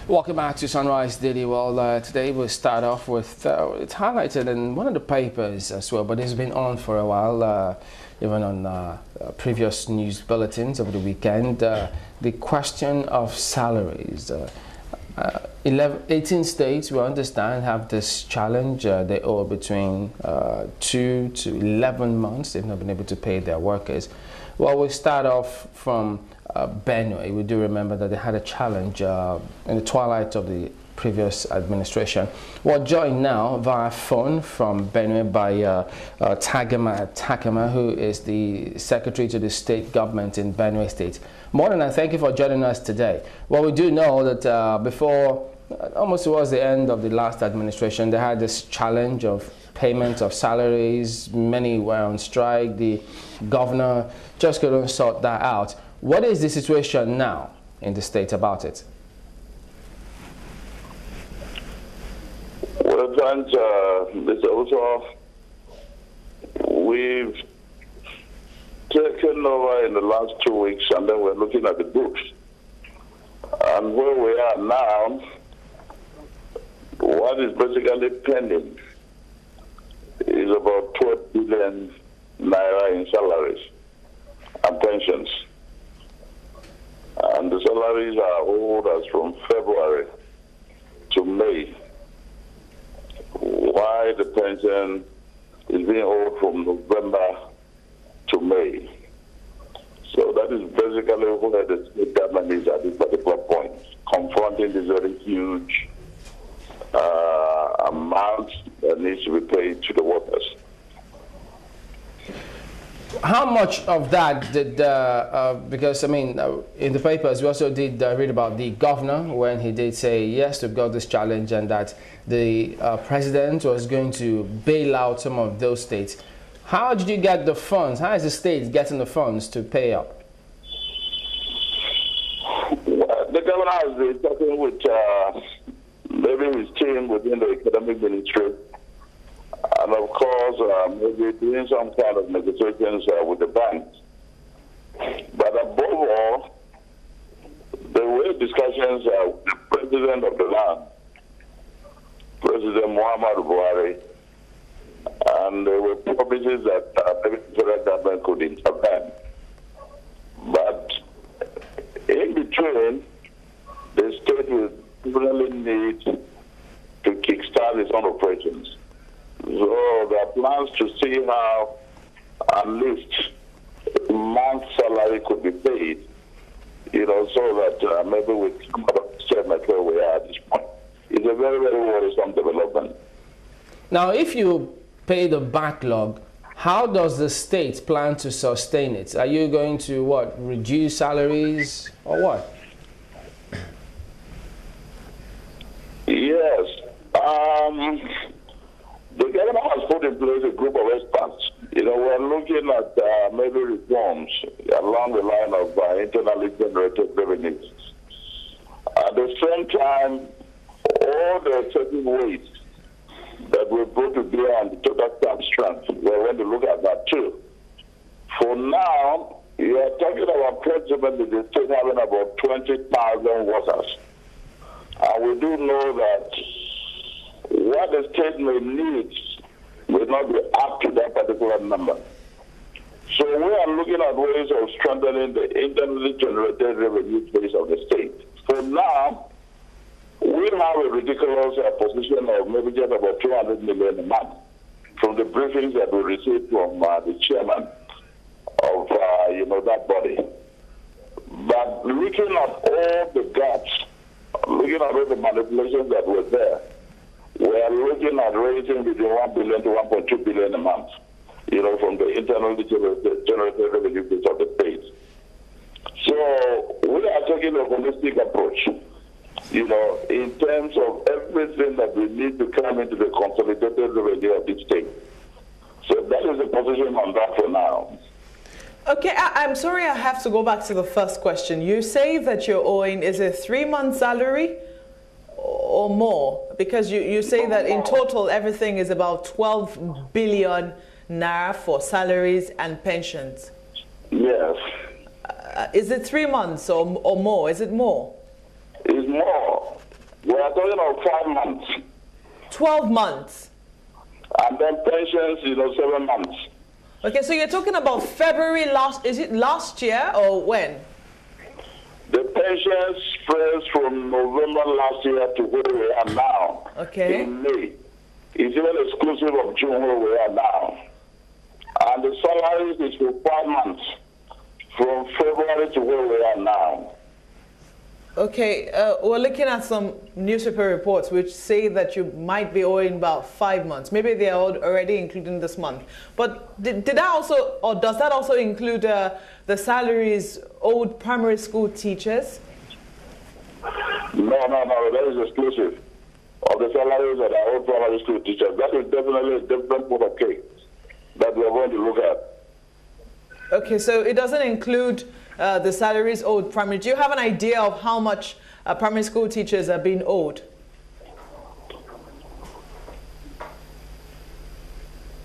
Welcome back to Sunrise Daily. Well, today we'll start off with, it's highlighted in one of the papers as well, but it's been on for a while, even on previous news bulletins over the weekend, the question of salaries. 18 states, we understand, have this challenge. They owe between 2 to 11 months. They've not been able to pay their workers. Well, we start off from Benue. We do remember that they had a challenge in the twilight of the previous administration. We're joined now via phone from Benue by Targema Takema, who is the Secretary to the State Government in Benue State. Morning, and thank you for joining us today. Well, we do know that before, almost towards the end of the last administration, they had this challenge of payment of salaries. Many were on strike. The governor just couldn't sort that out. What is the situation now in the state about it? Well, thanks, Mr. Uso. We've taken over in the last 2 weeks, and then we're looking at the books. And where we are now, what is basically pending is about 12 billion Naira in salaries and pensions. And the salaries are owed us from February to May, while the pension is being owed from November to May. So that is basically where the state government is at this particular point, confronting this very huge amount that needs to be paid to the workers. How much of that did, because I mean, in the papers we also did read about the governor when he did say, yes, we've got this challenge, and that the president was going to bail out some of those states. How did you get the funds? How is the state getting the funds to pay up? Well, the governor has been talking with maybe his team within the academic ministry, and of course, maybe doing some kind of negotiations with the banks. But above all, there were discussions with the president of the land, President Muhammadu Buhari, and there were promises that maybe the federal government could intervene. But in between, the state will really need to kickstart its own operations. So there are plans to see how at least a month's salary could be paid, you know, so that maybe we come out of the statement where we are at this point. It's a very, very worrisome development. Now, if you pay the backlog, how does the state plan to sustain it? Are you going to, what, reduce salaries or what? Yes. The government has put in place a group of experts. You know, we're looking at maybe reforms along the line of internally generated revenues. At the same time, all the excessive weight that we brought to bear on the total staff strength, we're going to look at that too. For now, you are talking about approximately the state having about 20,000 workers. And we do know that what the state may need will not be up to that particular number. So we are looking at ways of strengthening the internally generated revenue base of the state. For now, we have a ridiculous position of maybe just about 200 million a month from the briefings that we received from the chairman of that body. But looking at all the gaps, looking at all the manipulations that were there, we are looking at raising between 1 billion to 1.2 billion a month, you know, from the internally generated revenue base of the state. So we are taking a holistic approach, you know, in terms of everything that we need to come into the consolidated revenue of the state. So that is the position on that for now. Okay, I'm sorry, I have to go back to the first question. You say that you're owing, is it 3 months' salary or more? Because you say that in total everything is about 12 billion Naira for salaries and pensions. Yes. Is it 3 months or more? Is it more? It's more. are talking about 5 months. 12 months. And then pensions, 7 months. Okay, so you're talking about February is it last year or when? The pensions spreads from November last year to where we are now. Okay. In May. It's even exclusive of June where we are now. And the salaries is for 5 months. From February to where we are now. Okay, we're looking at some newspaper reports which say that you might be owing about 5 months. Maybe they are already including this month. But did that also, or does that also include the salaries owed primary school teachers? No, that is exclusive of the salaries of our own primary school teachers. That is definitely a different pot of cake that we are going to look at. Okay, so it doesn't include the salaries owed primary. Do you have an idea of how much primary school teachers are being owed?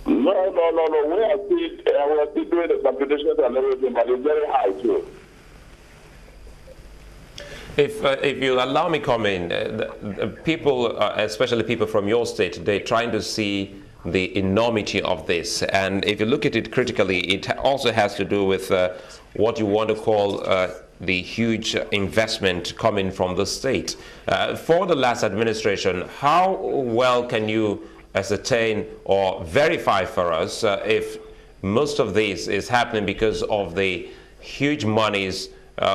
No. We are still doing the computations and everything, but it's very high too. If you allow me comment, the people, especially people from your state, they're trying to see the enormity of this. And if you look at it critically, it also has to do with what you want to call the huge investment coming from the state. For the last administration, how well can you ascertain or verify for us if most of this is happening because of the huge monies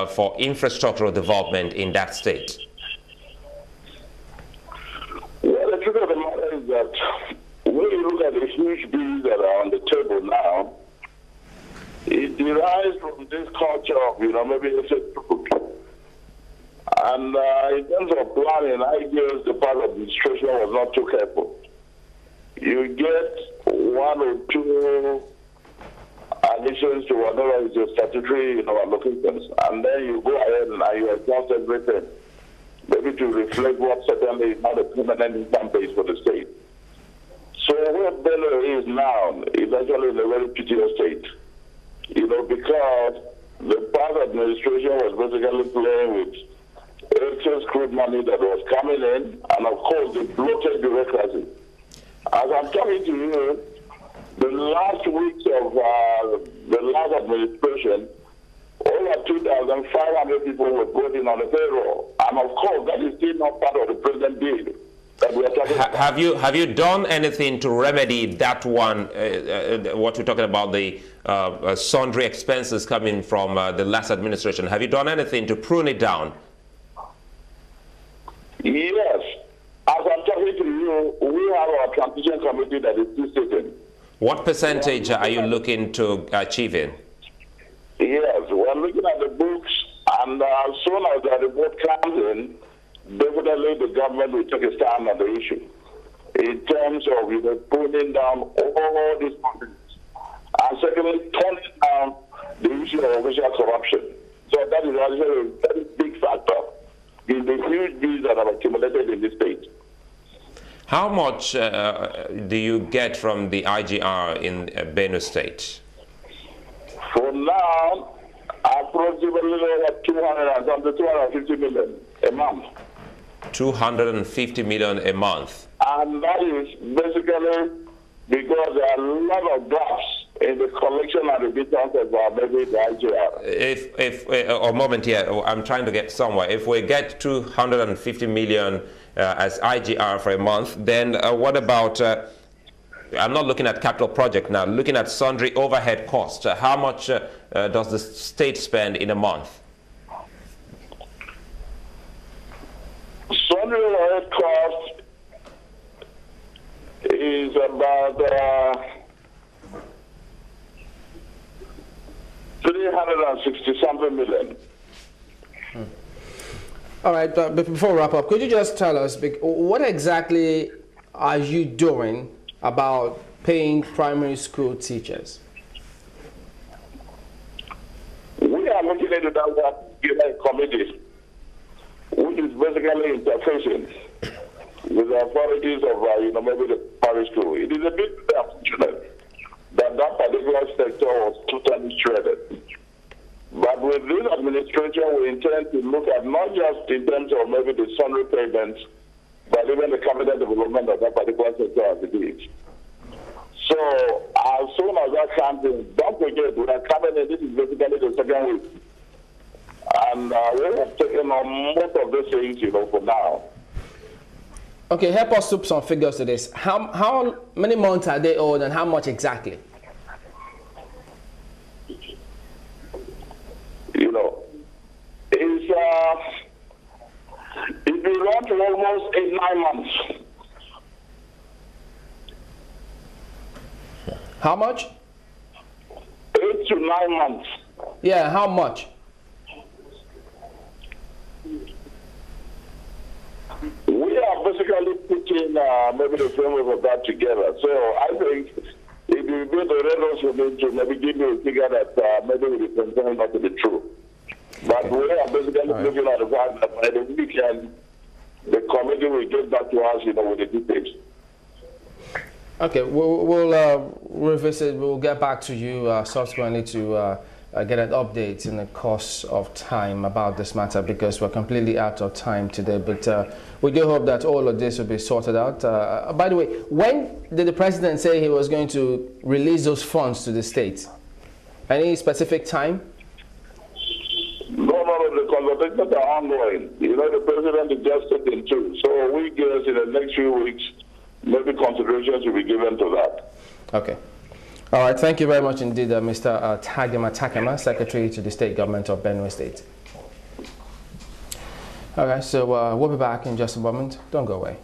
for infrastructural development in that state? Well, the truth of the matter is that when you look at the huge bills that are on the table now, it derives from this culture of, maybe it's a truth. And in terms of planning, I guess the part of administration was not too careful. You get 1 or 2 additions to whatever is your statutory allocations, and then you go ahead and you adjust everything, maybe to reflect what certainly is not a permanent income base for the state. So where Benue is now is actually in a very pitiable state, because the past administration was basically playing with excess crude money that was coming in, and of course the bloated bureaucracy. As I'm talking to you, the last weeks of the last administration, over 2,500 people were brought in on the payroll, and of course that is still not part of the present bill. Have you done anything to remedy that one, what we're talking about, the sundry expenses coming from the last administration? Have you done anything to prune it down? Yes. As I'm talking to you, we have our transition committee that is still sitting. What percentage are you looking to achieve in? Yes, we're looking at the books, and as soon as the report comes in, definitely the government will take a stand on the issue in terms of pulling down all these companies, and secondly, turning down the issue of official corruption. So that is actually a very big factor in the huge bills that have accumulated in this state. How much do you get from the IGR in Benue State? For now, approximately 250 million a month. 250 million a month. And that is basically because there are a lot of gaps in the collection and remittance of maybe the IGR. If a moment here, I'm trying to get somewhere. If we get 250 million as IGR for a month, then what about, I'm not looking at capital project now, looking at sundry overhead costs. How much does the state spend in a month? Sundry overhead cost is about 360-something million. All right, but before we wrap up, could you just tell us what exactly are you doing about paying primary school teachers? We are looking into that committee, which is basically interfacing with the authorities of maybe the parish school. It is a bit unfortunate that that particular sector was totally shredded. But with this administration, we intend to look at not just in terms of maybe the sundry payments, but even the cabinet development of that particular sector as it is. So as soon as that comes in, don't forget, we are coming in, this is basically the second week. And we have taken on most of these things, for now. Okay, help us put some figures to this. How many months are they owed and how much exactly? It will run to almost 8-9 months. How much? 8 to 9 months. Yeah, how much? We are basically putting maybe the framework of that together. So I think it will be the readers for me to maybe give you a figure that maybe will be considered not to be true. But we are basically looking at the fact that by the weekend, the committee will get back to us, with the details. Okay, we'll revisit. We'll get back to you subsequently to get an update in the course of time about this matter, because we're completely out of time today. But we do hope that all of this will be sorted out. By the way, when did the president say he was going to release those funds to the states? Any specific time? No, the conversations are ongoing. The president is just stepping through. So we guess in the next few weeks, maybe considerations will be given to that. Okay. All right. Thank you very much indeed, Mr. Targema Takema, Secretary to the State Government of Benue State. Okay, so we'll be back in just a moment. Don't go away.